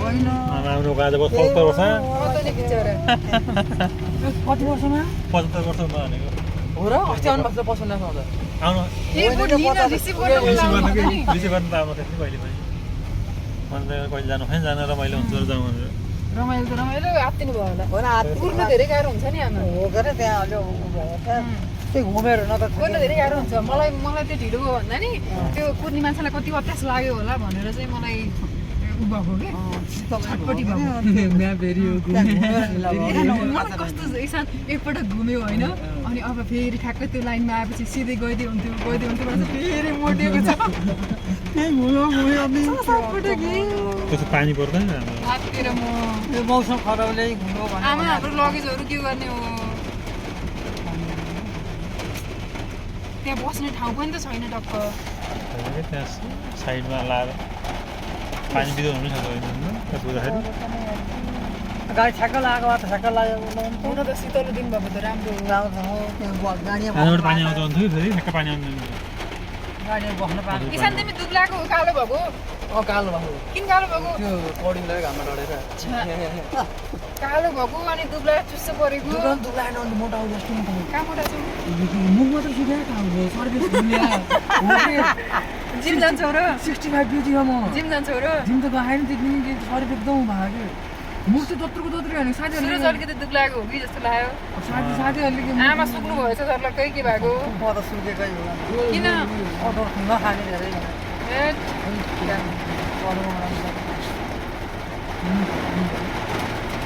हाम्रो गाजा बस 70 वर्ष कति वर्षमा 75 वर्ष भनेको हो र अस्ति आउनु भएको छ पसन्द नआउँदा आउनु रिसिभ गर्नु रिसिभ गर्नु त आउनु त्यति कहिले पनि मन त कहिले जानु खाइ जानु रमाइलो हुन्छ र जाउँ भनेर रमाइलो त रमाइलो आत्तिनु भयो होला होइन कुर्नु धेरै गाह्रो हुन्छ नि आमा हो गरे त्यहाँ अलि त्यही घुमेर न त कुर्नु धेरै गाह्रो हुन्छ मलाई त्यो ढिलो भयो भन्दा नि त्यो कुर्ने मान्छेलाई कति अत्यास लाग्यो होला भनेर चाहिँ मलाई भएको के छटपटी मलाई कस्तो इसान एकपटक घुम्यो होइन अनि अब फेरि ठ्याक्कै त्यो लाइनमा आएपछि सिधै गइदियो हुन्थ्यो फेरि मोडिएको छ त्यसो पानी पर्दैन हाततिर म यो मौसम खराबले घुम्यो भने आमा हाम्रो लगेजहरू के गर्ने हो त्यहाँ बस्ने ठाउँ पनि त छैन टक्क त्यहाँ साइडमा लाएर पानी बिजो हुनु सक्छ त्यहाँ पुग्दाखेरि गाडी ठ्याक्क लागेको भए त ठ्याक्क लाग्यो हुन त शीतलो दिन भएको त राम्रो हो पानीबाट पानी आउँछ भन्थ्यो फेरि ठ्याक्क पानी आउँदैन गाडीमा बस्न पाएन किसान तिमी दुब्लाको कालो भएको कालो भएको किन कालो भएको त्यो पौडीलाई घाममा डढेर कालो भएको अनि दुब्ला चुस्सो परेको दुब्लाएन अन्त मोटा आउँछ जस्तो मोटा कहाँ मोटा छ मुख मात्र सुकायो कहाँ हो सर्भिस जिम जान्छौ र 65 ड्युटी हो म जिम जान्छौ र जिम त गएन त्यति नि सर्भिस एकदम भयो कि मुख चाहिँ दोत्रोको दोत्रो होइन साथीहरूले सुरु अलिकति दुब्लाएको हो कि जस्तो लाग्यो साथीहरूले कि आमा सुक्नु भएछ सर्लक्कै के भएको म त सुकेकै हो किन अटो नखाने धेरै ए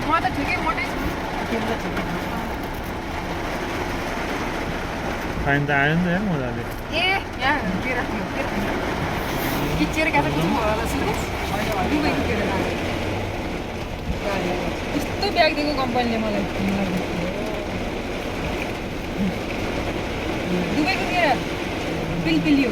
म त ठिकै मोटै छु पानी त आयो नि त यहाँ मजाले ए यहाँ के राख्यो किचेर कता कुछ भयो होला सुरेश दुबई किचेर राख्यो यस्तो ब्याग दिएको कम्पनीले मलाई दुबई किचेर पिलपिलियो